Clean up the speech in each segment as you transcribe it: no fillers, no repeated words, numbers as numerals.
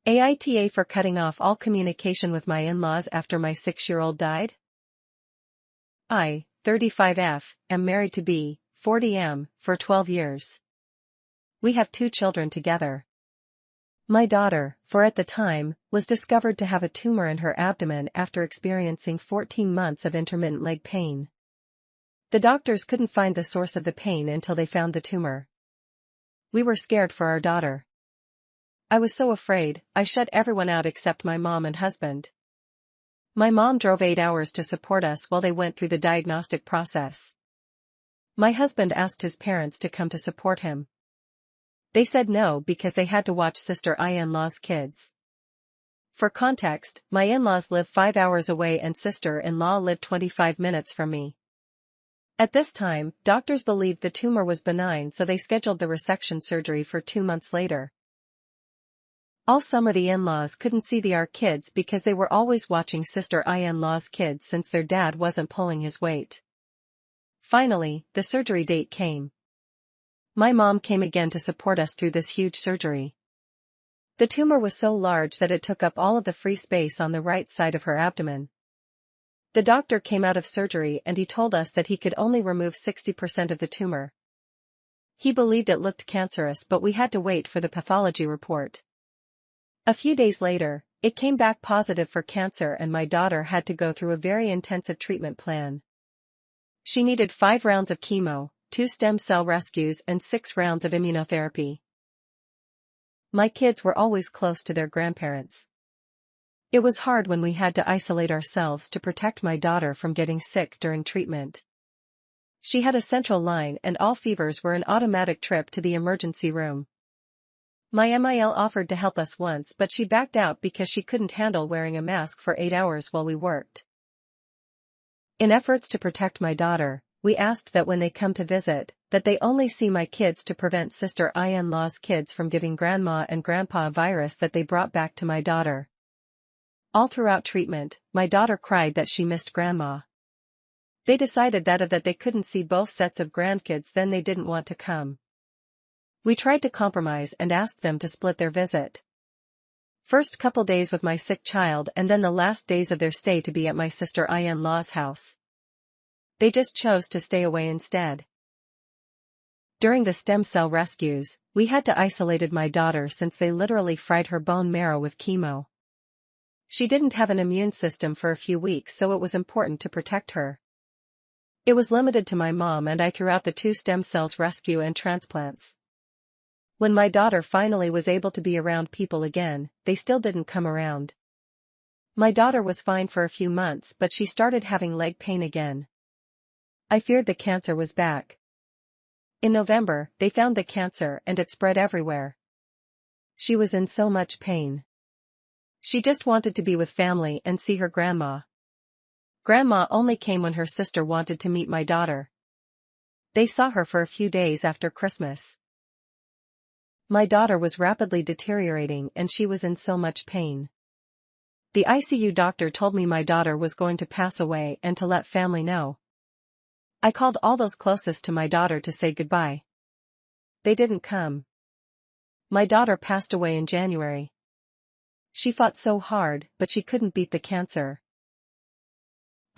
AITA for cutting off all communication with my in-laws after my 6-year-old died? I, 35F, am married to B, 40M, for 12 years. We have 2 children together. My daughter, for at the time, was discovered to have a tumor in her abdomen after experiencing 14 months of intermittent leg pain. The doctors couldn't find the source of the pain until they found the tumor. We were scared for our daughter. I was so afraid, I shut everyone out except my mom and husband. My mom drove 8 hours to support us while they went through the diagnostic process. My husband asked his parents to come to support him. They said no because they had to watch sister in-law's kids. For context, my in-laws live 5 hours away and sister-in-law lived 25 minutes from me. At this time, doctors believed the tumor was benign, so they scheduled the resection surgery for 2 months later. All summer the in-laws couldn't see our kids because they were always watching sister-in-law's kids since their dad wasn't pulling his weight. Finally, the surgery date came. My mom came again to support us through this huge surgery. The tumor was so large that it took up all of the free space on the right side of her abdomen. The doctor came out of surgery and he told us that he could only remove 60% of the tumor. He believed it looked cancerous, but we had to wait for the pathology report. A few days later, it came back positive for cancer and my daughter had to go through a very intensive treatment plan. She needed 5 rounds of chemo, 2 stem cell rescues and 6 rounds of immunotherapy. My kids were always close to their grandparents. It was hard when we had to isolate ourselves to protect my daughter from getting sick during treatment. She had a central line and all fevers were an automatic trip to the emergency room. My MIL offered to help us once, but she backed out because she couldn't handle wearing a mask for 8 hours while we worked. In efforts to protect my daughter, we asked that when they come to visit, that they only see my kids to prevent sister-in-law's kids from giving grandma and grandpa a virus that they brought back to my daughter. All throughout treatment, my daughter cried that she missed grandma. They decided that if they couldn't see both sets of grandkids, then they didn't want to come. We tried to compromise and asked them to split their visit. First couple days with my sick child and then the last days of their stay to be at my sister-in-law's house. They just chose to stay away instead. During the stem cell rescues, we had to isolate my daughter since they literally fried her bone marrow with chemo. She didn't have an immune system for a few weeks, so it was important to protect her. It was limited to my mom and I throughout the 2 stem cells rescue and transplants. When my daughter finally was able to be around people again, they still didn't come around. My daughter was fine for a few months, but she started having leg pain again. I feared the cancer was back. In November, they found the cancer and it spread everywhere. She was in so much pain. She just wanted to be with family and see her grandma. Grandma only came when her sister wanted to meet my daughter. They saw her for a few days after Christmas. My daughter was rapidly deteriorating and she was in so much pain. The ICU doctor told me my daughter was going to pass away and to let family know. I called all those closest to my daughter to say goodbye. They didn't come. My daughter passed away in January. She fought so hard, but she couldn't beat the cancer.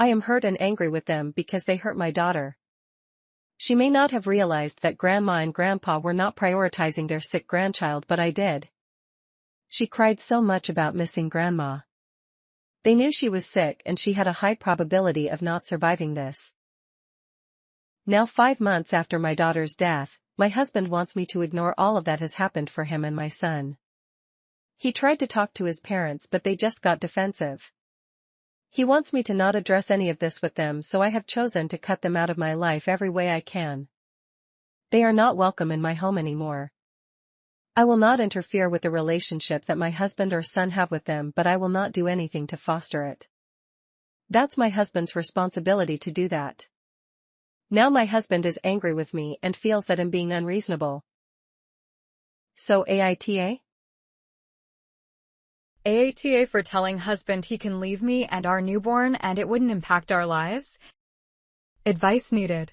I am hurt and angry with them because they hurt my daughter. She may not have realized that grandma and grandpa were not prioritizing their sick grandchild, but I did. She cried so much about missing grandma. They knew she was sick and she had a high probability of not surviving this. Now 5 months after my daughter's death, my husband wants me to ignore all of that has happened for him and my son. He tried to talk to his parents but they just got defensive. He wants me to not address any of this with them, so I have chosen to cut them out of my life every way I can. They are not welcome in my home anymore. I will not interfere with the relationship that my husband or son have with them, but I will not do anything to foster it. That's my husband's responsibility to do that. Now my husband is angry with me and feels that I'm being unreasonable. So AITA? AITA for telling husband he can leave me and our newborn and it wouldn't impact our lives? Advice needed.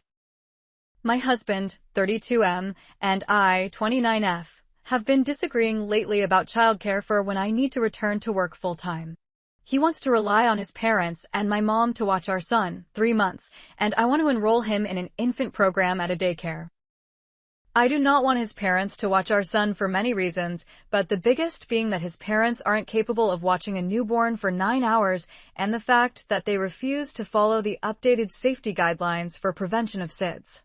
My husband, 32M, and I, 29F, have been disagreeing lately about childcare for when I need to return to work full-time. He wants to rely on his parents and my mom to watch our son, 3 months, and I want to enroll him in an infant program at a daycare. I do not want his parents to watch our son for many reasons, but the biggest being that his parents aren't capable of watching a newborn for 9 hours, and the fact that they refuse to follow the updated safety guidelines for prevention of SIDS.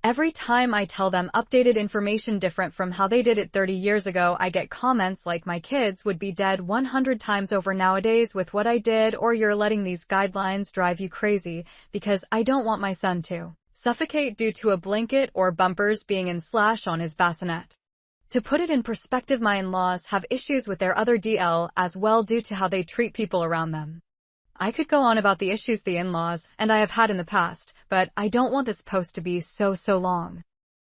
Every time I tell them updated information different from how they did it 30 years ago, I get comments like my kids would be dead 100 times over nowadays with what I did, or you're letting these guidelines drive you crazy, because I don't want my son to suffocate due to a blanket or bumpers being in slash on his bassinet. To put it in perspective, my in-laws have issues with their other DL as well due to how they treat people around them. I could go on about the issues the in-laws and I have had in the past, but I don't want this post to be so long.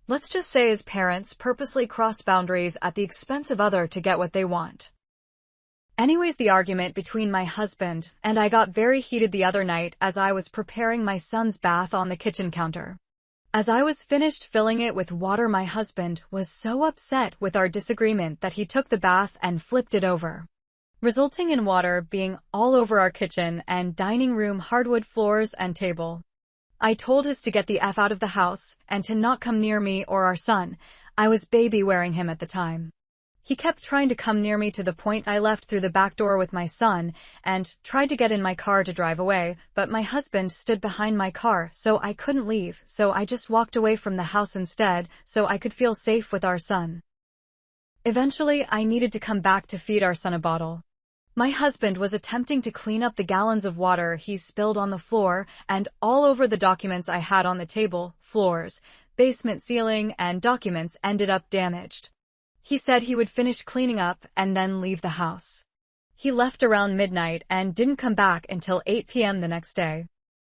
Let's just say his parents purposely cross boundaries at the expense of other to get what they want. Anyways, the argument between my husband and I got very heated the other night as I was preparing my son's bath on the kitchen counter. As I was finished filling it with water, my husband was so upset with our disagreement that he took the bath and flipped it over, resulting in water being all over our kitchen and dining room hardwood floors and table. I told us to get the F out of the house and to not come near me or our son. I was baby wearing him at the time. He kept trying to come near me to the point I left through the back door with my son and tried to get in my car to drive away, but my husband stood behind my car, so I couldn't leave, so I just walked away from the house instead so I could feel safe with our son. Eventually, I needed to come back to feed our son a bottle. My husband was attempting to clean up the gallons of water he spilled on the floor and all over the documents I had on the table, floors, basement ceiling, and documents ended up damaged. He said he would finish cleaning up and then leave the house. He left around midnight and didn't come back until 8 p.m. the next day.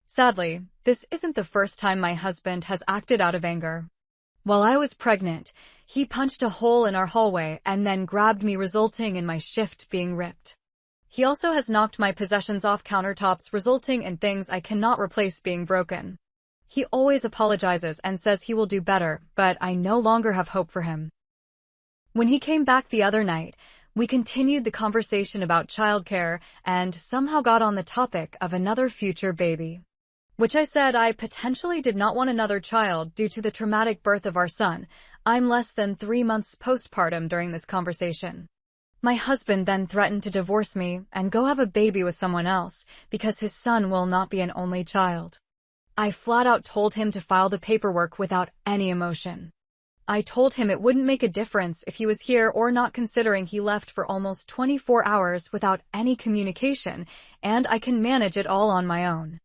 Sadly, this isn't the first time my husband has acted out of anger. While I was pregnant, he punched a hole in our hallway and then grabbed me, resulting in my shift being ripped. He also has knocked my possessions off countertops, resulting in things I cannot replace being broken. He always apologizes and says he will do better, but I no longer have hope for him. When he came back the other night, we continued the conversation about childcare and somehow got on the topic of another future baby, which I said I potentially did not want another child due to the traumatic birth of our son. I'm less than 3 months postpartum during this conversation. My husband then threatened to divorce me and go have a baby with someone else because his son will not be an only child. I flat out told him to file the paperwork without any emotion. I told him it wouldn't make a difference if he was here or not, considering he left for almost 24 hours without any communication, and I can manage it all on my own.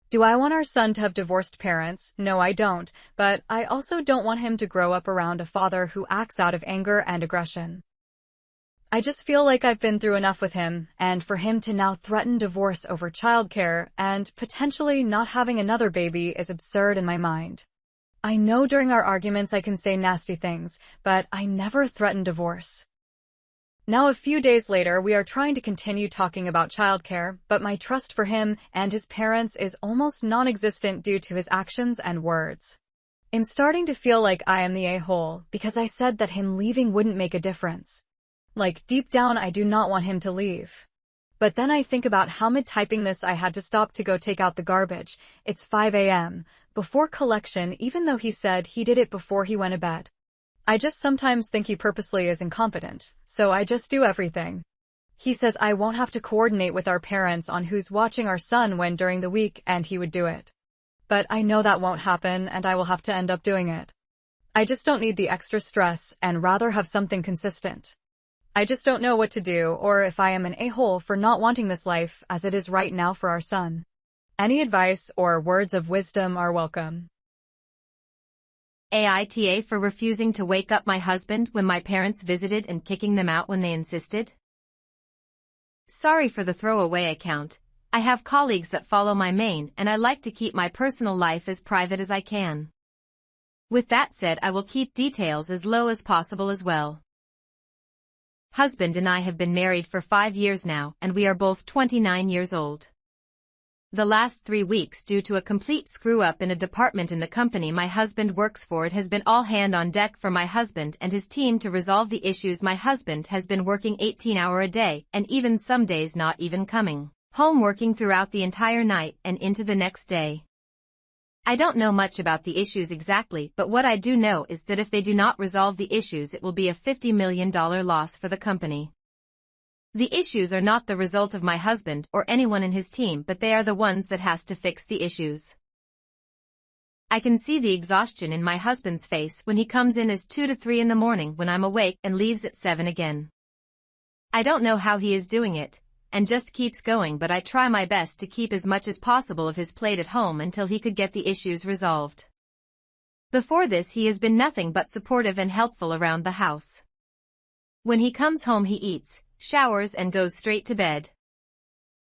Do I want our son to have divorced parents? No, I don't, but I also don't want him to grow up around a father who acts out of anger and aggression. I just feel like I've been through enough with him, and for him to now threaten divorce over childcare and potentially not having another baby is absurd in my mind. I know during our arguments I can say nasty things, but I never threaten divorce. Now, a few days later, we are trying to continue talking about childcare, but my trust for him and his parents is almost non-existent due to his actions and words. I'm starting to feel like I am the a-hole because I said that him leaving wouldn't make a difference. Like, deep down, I do not want him to leave. But then I think about how mid-typing this I had to stop to go take out the garbage. It's 5 a.m. before collection, even though he said he did it before he went to bed. I just sometimes think he purposely is incompetent, so I just do everything. He says I won't have to coordinate with our parents on who's watching our son when during the week, and he would do it. But I know that won't happen and I will have to end up doing it. I just don't need the extra stress and rather have something consistent. I just don't know what to do or if I am an a-hole for not wanting this life as it is right now for our son. Any advice or words of wisdom are welcome. AITA for refusing to wake up my husband when my parents visited and kicking them out when they insisted. Sorry for the throwaway account. I have colleagues that follow my main and I like to keep my personal life as private as I can. With that said, I will keep details as low as possible as well. Husband and I have been married for 5 years now and we are both 29 years old. The last 3 weeks due to a complete screw-up in a department in the company my husband works for. It has been all hand on deck for my husband and his team to resolve the issues. My husband has been working 18-hour a day and even some days not even coming home, working throughout the entire night and into the next day. I don't know much about the issues exactly, but what I do know is that if they do not resolve the issues, it will be a $50 million loss for the company. The issues are not the result of my husband or anyone in his team, but they are the ones that has to fix the issues. I can see the exhaustion in my husband's face when he comes in as 2 to 3 in the morning when I'm awake and leaves at 7 again. I don't know how he is doing it, and just keeps going, but I try my best to keep as much as possible of his plate at home until he could get the issues resolved. Before this he has been nothing but supportive and helpful around the house. When he comes home he eats, showers and goes straight to bed.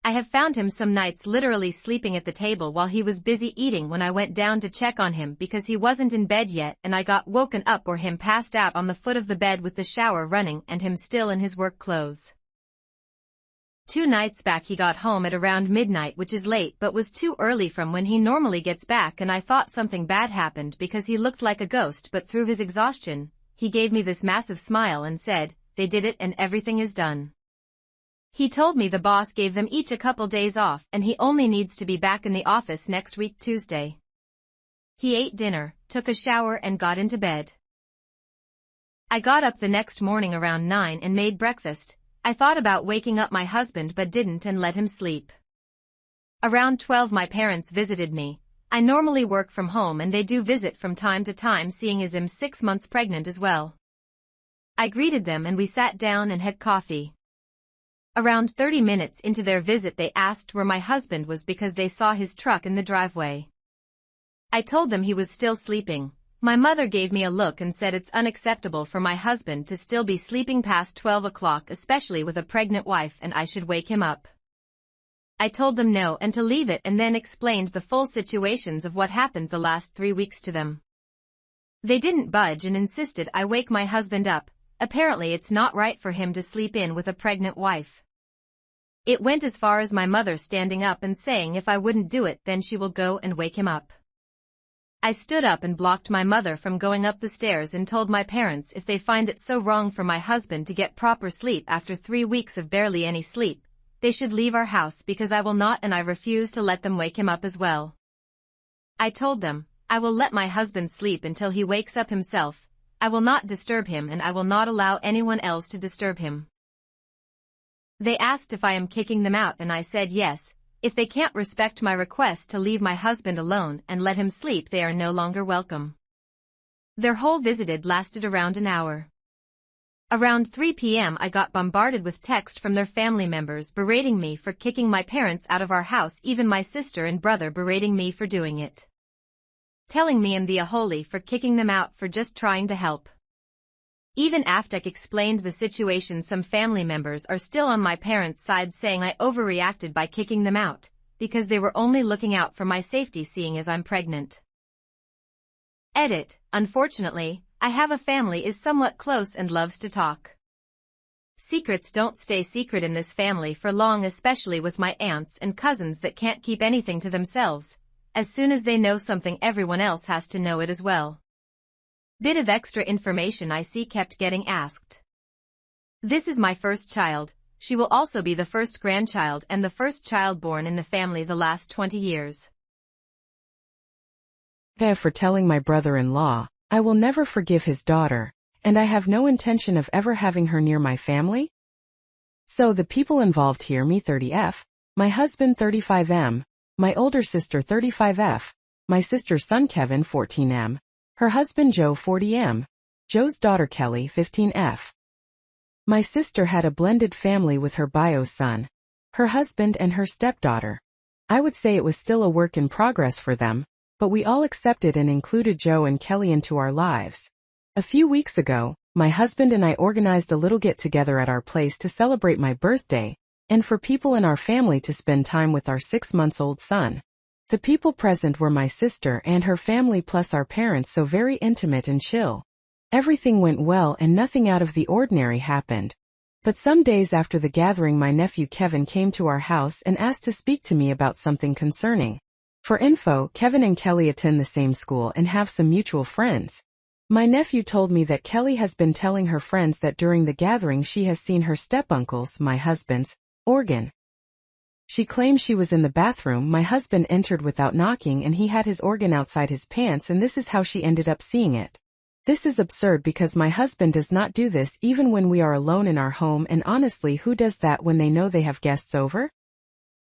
I have found him some nights literally sleeping at the table while he was busy eating when I went down to check on him because he wasn't in bed yet, and I got woken up or him passed out on the foot of the bed with the shower running and him still in his work clothes. 2 nights back he got home at around midnight, which is late but was too early from when he normally gets back, and I thought something bad happened because he looked like a ghost, but through his exhaustion, he gave me this massive smile and said, "They did it and everything is done." He told me the boss gave them each a couple days off and he only needs to be back in the office next week Tuesday. He ate dinner, took a shower and got into bed. I got up the next morning around 9 and made breakfast. I thought about waking up my husband but didn't and let him sleep. Around 12 my parents visited me. I normally work from home and they do visit from time to time, seeing as I'm 6 months pregnant as well. I greeted them and we sat down and had coffee. Around 30 minutes into their visit they asked where my husband was because they saw his truck in the driveway. I told them he was still sleeping. My mother gave me a look and said it's unacceptable for my husband to still be sleeping past 12 o'clock, especially with a pregnant wife, and I should wake him up. I told them no and to leave it, and then explained the full situations of what happened the last 3 weeks to them. They didn't budge and insisted I wake my husband up. Apparently it's not right for him to sleep in with a pregnant wife. It went as far as my mother standing up and saying if I wouldn't do it then she will go and wake him up. I stood up and blocked my mother from going up the stairs and told my parents if they find it so wrong for my husband to get proper sleep after 3 weeks of barely any sleep, they should leave our house because I will not, and I refuse to let them wake him up as well. I told them, I will let my husband sleep until he wakes up himself. I will not disturb him and I will not allow anyone else to disturb him. They asked if I am kicking them out and I said yes. If they can't respect my request to leave my husband alone and let him sleep, they are no longer welcome. Their whole visit lasted around an hour. Around 3 p.m. I got bombarded with text from their family members berating me for kicking my parents out of our house, even my sister and brother berating me for doing it. Telling me I'm the holy for kicking them out for just trying to help. Even after I explained the situation, some family members are still on my parents' side, saying I overreacted by kicking them out, because they were only looking out for my safety, seeing as I'm pregnant. Edit. Unfortunately, I have a family is somewhat close and loves to talk. Secrets don't stay secret in this family for long, especially with my aunts and cousins that can't keep anything to themselves. As soon as they know something, everyone else has to know it as well. Bit of extra information I see kept getting asked. This is my first child. She will also be the first grandchild and the first child born in the family the last 20 years. For telling my brother-in-law, I will never forgive his daughter, and I have no intention of ever having her near my family. So the people involved here, me 30F, my husband 35M, my older sister 35F, my sister's son Kevin 14M, her husband Joe 40M, Joe's daughter Kelly 15F. My sister had a blended family with her bio son, her husband and her stepdaughter. I would say it was still a work in progress for them, but we all accepted and included Joe and Kelly into our lives. A few weeks ago, my husband and I organized a little get-together at our place to celebrate my birthday, and for people in our family to spend time with our 6-month-old son. The people present were my sister and her family plus our parents, so very intimate and chill. Everything went well and nothing out of the ordinary happened. But some days after the gathering my nephew Kevin came to our house and asked to speak to me about something concerning. For info, Kevin and Kelly attend the same school and have some mutual friends. My nephew told me that Kelly has been telling her friends that during the gathering she has seen her step-uncle's, my husband's, organ. She claims she was in the bathroom, my husband entered without knocking and he had his organ outside his pants and this is how she ended up seeing it. This is absurd because my husband does not do this even when we are alone in our home and honestly who does that when they know they have guests over?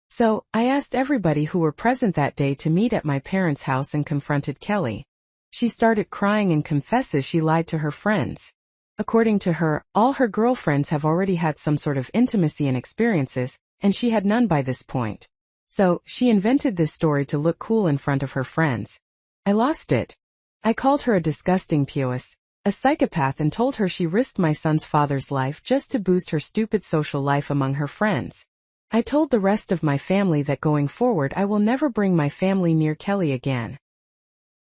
So, I asked everybody who were present that day to meet at my parents' house and confronted Kelly. She started crying and confesses she lied to her friends. According to her, all her girlfriends have already had some sort of intimacy and experiences, and she had none by this point. So, she invented this story to look cool in front of her friends. I lost it. I called her a disgusting POS, a psychopath and told her she risked my son's father's life just to boost her stupid social life among her friends. I told the rest of my family that going forward I will never bring my family near Kelly again.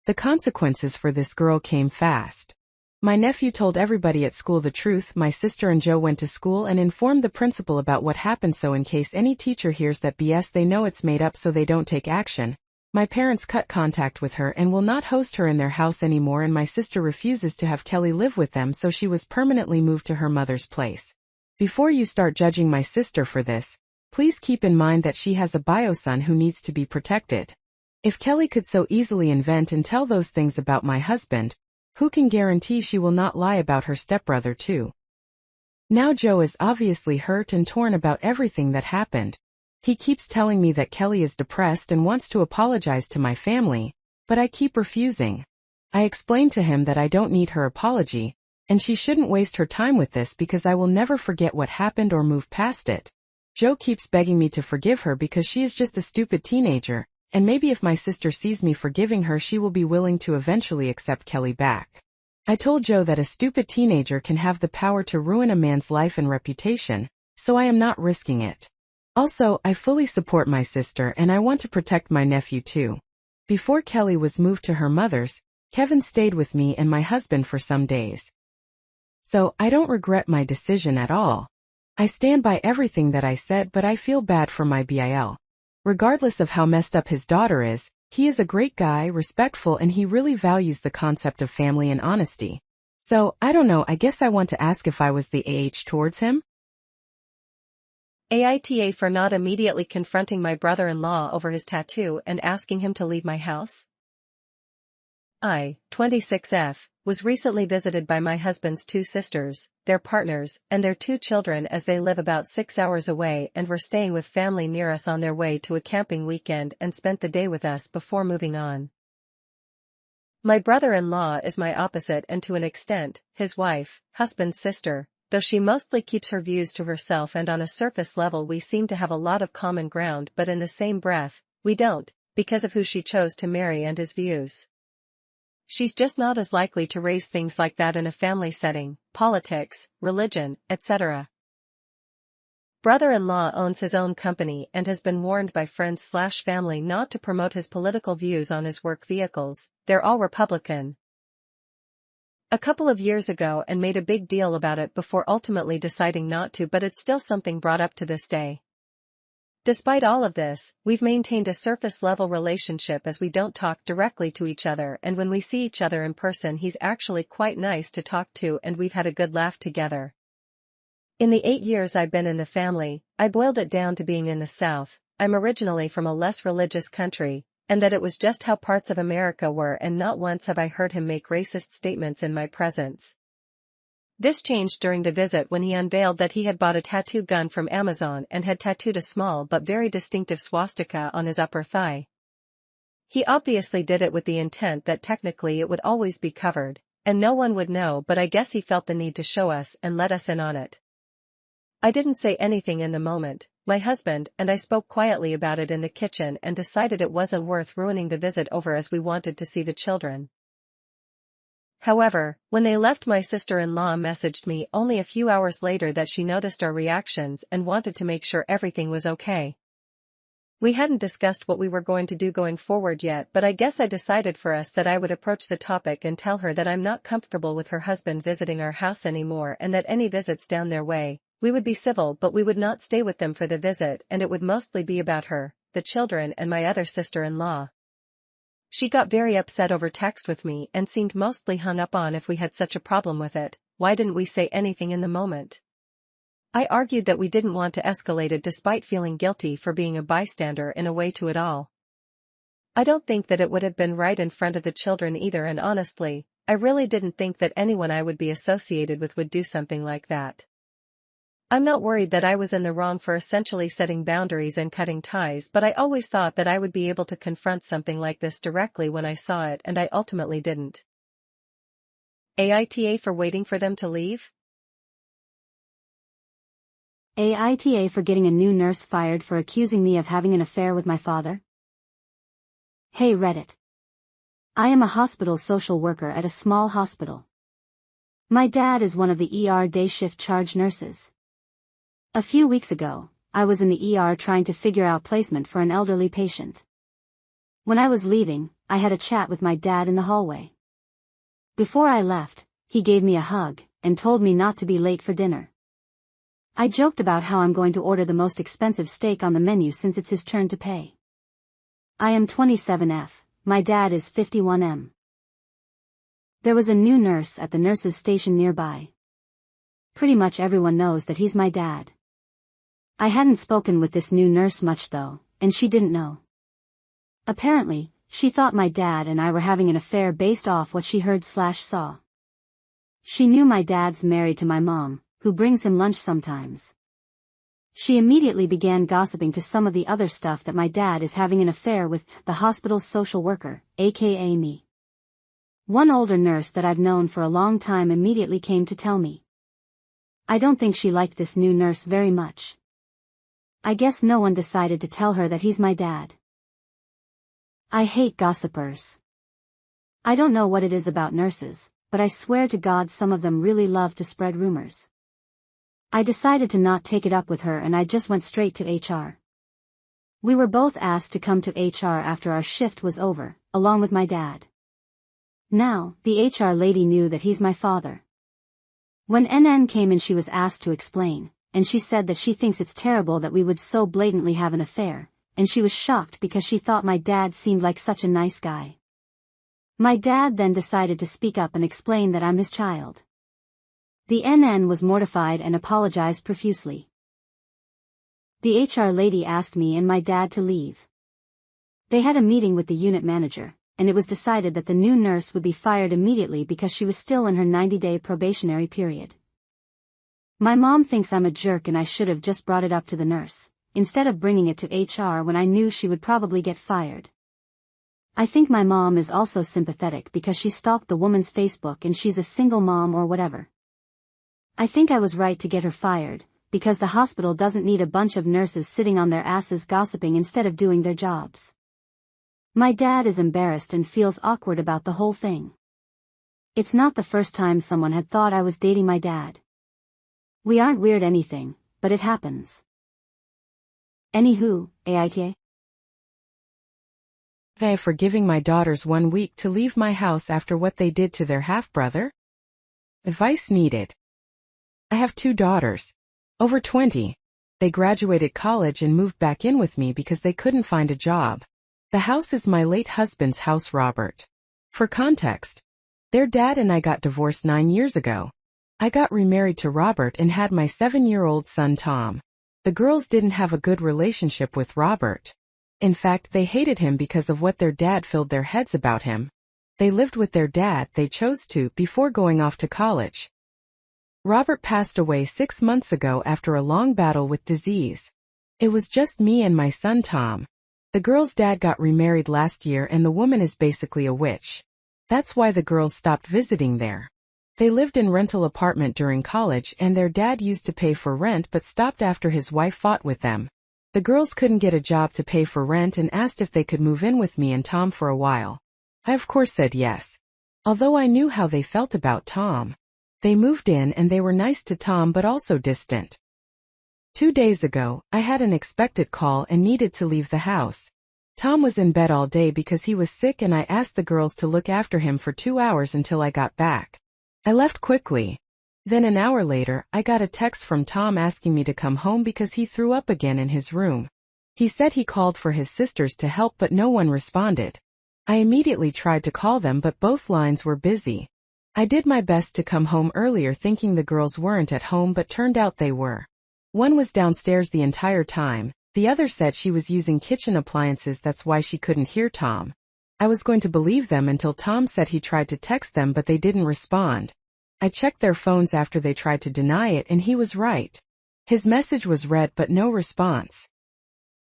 The consequences for this girl came fast. My nephew told everybody at school the truth. My sister and Joe went to school and informed the principal about what happened so in case any teacher hears that BS they know it's made up so they don't take action. My parents cut contact with her and will not host her in their house anymore and my sister refuses to have Kelly live with them so she was permanently moved to her mother's place. Before you start judging my sister for this, please keep in mind that she has a bio son who needs to be protected. If Kelly could so easily invent and tell those things about my husband, who can guarantee she will not lie about her stepbrother too? Now Joe is obviously hurt and torn about everything that happened. He keeps telling me that Kelly is depressed and wants to apologize to my family, but I keep refusing. I explained to him that I don't need her apology, and she shouldn't waste her time with this because I will never forget what happened or move past it. Joe keeps begging me to forgive her because she is just a stupid teenager, and maybe if my sister sees me forgiving her she will be willing to eventually accept Kelly back. I told Joe that a stupid teenager can have the power to ruin a man's life and reputation, so I am not risking it. Also, I fully support my sister and I want to protect my nephew too. Before Kelly was moved to her mother's, Kevin stayed with me and my husband for some days. So, I don't regret my decision at all. I stand by everything that I said but I feel bad for my BIL. Regardless of how messed up his daughter is, he is a great guy, respectful and he really values the concept of family and honesty. So, I don't know, I guess I want to ask if I was the towards him? AITA for not immediately confronting my brother-in-law over his tattoo and asking him to leave my house. I, 26F, was recently visited by my husband's two sisters, their partners, and their two children as they live about 6 hours away and were staying with family near us on their way to a camping weekend and spent the day with us before moving on. My brother-in-law is my opposite and to an extent, his wife, husband's sister, though she mostly keeps her views to herself and on a surface level we seem to have a lot of common ground but in the same breath, we don't, because of who she chose to marry and his views. She's just not as likely to raise things like that in a family setting, politics, religion, etc. Brother-in-law owns his own company and has been warned by friends/family not to promote his political views on his work vehicles. They're all Republican. A couple of years ago and made a big deal about it before ultimately deciding not to, but it's still something brought up to this day. Despite all of this, we've maintained a surface-level relationship as we don't talk directly to each other, and when we see each other in person he's actually quite nice to talk to and we've had a good laugh together. In the 8 years I've been in the family, I boiled it down to being in the South. I'm originally from a less religious country, and that it was just how parts of America were, and not once have I heard him make racist statements in my presence. This changed during the visit when he unveiled that he had bought a tattoo gun from Amazon and had tattooed a small but very distinctive swastika on his upper thigh. He obviously did it with the intent that technically it would always be covered, and no one would know, but I guess he felt the need to show us and let us in on it. I didn't say anything in the moment. My husband and I spoke quietly about it in the kitchen and decided it wasn't worth ruining the visit over as we wanted to see the children. However, when they left, my sister-in-law messaged me only a few hours later that she noticed our reactions and wanted to make sure everything was okay. We hadn't discussed what we were going to do going forward yet, but I guess I decided for us that I would approach the topic and tell her that I'm not comfortable with her husband visiting our house anymore and that any visits down their way, We would be civil, but we would not stay with them for the visit, and it would mostly be about her, the children and my other sister-in-law. She got very upset over text with me and seemed mostly hung up on if we had such a problem with it, why didn't we say anything in the moment? I argued that we didn't want to escalate it despite feeling guilty for being a bystander in a way to it all. I don't think that it would have been right in front of the children either, and honestly, I really didn't think that anyone I would be associated with would do something like that. I'm not worried that I was in the wrong for essentially setting boundaries and cutting ties, but I always thought that I would be able to confront something like this directly when I saw it, and I ultimately didn't. AITA for waiting for them to leave? AITA for getting a new nurse fired for accusing me of having an affair with my father? Hey Reddit. I am a hospital social worker at a small hospital. My dad is one of the ER day shift charge nurses. A few weeks ago, I was in the ER trying to figure out placement for an elderly patient. When I was leaving, I had a chat with my dad in the hallway. Before I left, he gave me a hug and told me not to be late for dinner. I joked about how I'm going to order the most expensive steak on the menu since it's his turn to pay. I am 27F, my dad is 51M. There was a new nurse at the nurses' station nearby. Pretty much everyone knows that he's my dad. I hadn't spoken with this new nurse much though, and she didn't know. Apparently, she thought my dad and I were having an affair based off what she heard/saw. She knew my dad's married to my mom, who brings him lunch sometimes. She immediately began gossiping to some of the other stuff that my dad is having an affair with the hospital's social worker, aka me. One older nurse that I've known for a long time immediately came to tell me. I don't think she liked this new nurse very much. I guess no one decided to tell her that he's my dad. I hate gossipers. I don't know what it is about nurses, but I swear to God some of them really love to spread rumors. I decided to not take it up with her and I just went straight to HR. We were both asked to come to HR after our shift was over, along with my dad. Now, the HR lady knew that he's my father. When NN came in she was asked to explain, and she said that she thinks it's terrible that we would so blatantly have an affair, and she was shocked because she thought my dad seemed like such a nice guy. My dad then decided to speak up and explain that I'm his child. The NN was mortified and apologized profusely. The HR lady asked me and my dad to leave. They had a meeting with the unit manager, and it was decided that the new nurse would be fired immediately because she was still in her 90-day probationary period. My mom thinks I'm a jerk and I should have just brought it up to the nurse, instead of bringing it to HR when I knew she would probably get fired. I think my mom is also sympathetic because she stalked the woman's Facebook and she's a single mom or whatever. I think I was right to get her fired, because the hospital doesn't need a bunch of nurses sitting on their asses gossiping instead of doing their jobs. My dad is embarrassed and feels awkward about the whole thing. It's not the first time someone had thought I was dating my dad. We aren't weird anything, but it happens. Anywho, AITA? For giving my daughters 1 week to leave my house after what they did to their half-brother? Advice needed. I have 2 daughters. Over 20. They graduated college and moved back in with me because they couldn't find a job. The house is my late husband's house, Robert. For context, their dad and I got divorced 9 years ago. I got remarried to Robert and had my 7-year-old son Tom. The girls didn't have a good relationship with Robert. In fact, they hated him because of what their dad filled their heads about him. They lived with their dad, they chose to, before going off to college. Robert passed away 6 months ago after a long battle with disease. It was just me and my son Tom. The girl's dad got remarried last year and the woman is basically a witch. That's why the girls stopped visiting there. They lived in rental apartment during college and their dad used to pay for rent but stopped after his wife fought with them. The girls couldn't get a job to pay for rent and asked if they could move in with me and Tom for a while. I of course said yes. Although I knew how they felt about Tom. They moved in and they were nice to Tom but also distant. 2 days ago, I had an unexpected call and needed to leave the house. Tom was in bed all day because he was sick and I asked the girls to look after him for 2 hours until I got back. I left quickly. Then an hour later, I got a text from Tom asking me to come home because he threw up again in his room. He said he called for his sisters to help but no one responded. I immediately tried to call them but both lines were busy. I did my best to come home earlier thinking the girls weren't at home but turned out they were. One was downstairs the entire time, the other said she was using kitchen appliances, that's why she couldn't hear Tom. I was going to believe them until Tom said he tried to text them but they didn't respond. I checked their phones after they tried to deny it and he was right. His message was read but no response.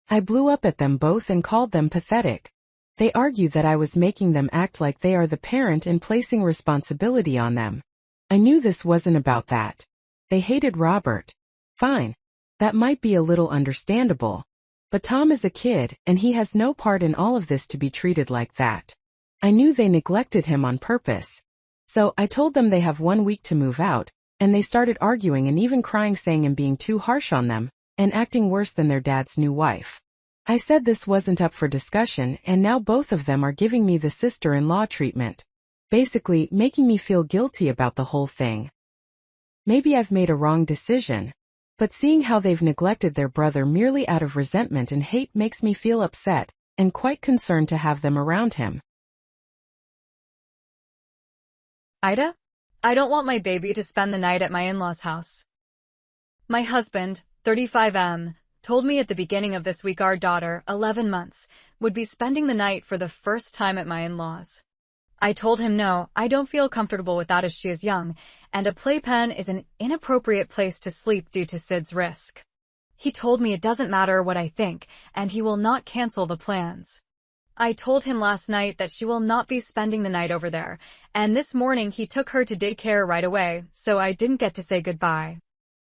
I blew up at them both and called them pathetic. They argued that I was making them act like they are the parent and placing responsibility on them. I knew this wasn't about that. They hated Robert. Fine. That might be a little understandable. But Tom is a kid, and he has no part in all of this to be treated like that. I knew they neglected him on purpose. So I told them they have 1 week to move out, and they started arguing and even crying saying I'm being too harsh on them, and acting worse than their dad's new wife. I said this wasn't up for discussion and now both of them are giving me the sister-in-law treatment. Basically, making me feel guilty about the whole thing. Maybe I've made a wrong decision. But seeing how they've neglected their brother merely out of resentment and hate makes me feel upset, and quite concerned to have them around him. AITA? I don't want my baby to spend the night at my in-laws' house. My husband, 35M, told me at the beginning of this week our daughter, 11 months, would be spending the night for the first time at my in-laws. I told him no, I don't feel comfortable with that as she is young, and a playpen is an inappropriate place to sleep due to Sid's risk. He told me it doesn't matter what I think, and he will not cancel the plans. I told him last night that she will not be spending the night over there, and this morning he took her to daycare right away, so I didn't get to say goodbye.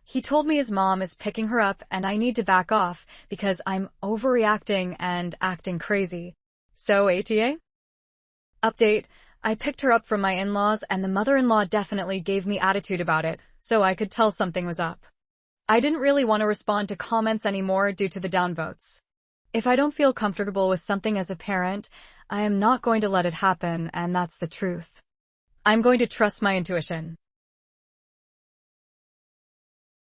He told me his mom is picking her up and I need to back off because I'm overreacting and acting crazy. So ATA? Update, I picked her up from my in-laws and the mother-in-law definitely gave me attitude about it, so I could tell something was up. I didn't really want to respond to comments anymore due to the downvotes. If I don't feel comfortable with something as a parent, I am not going to let it happen, and that's the truth. I'm going to trust my intuition.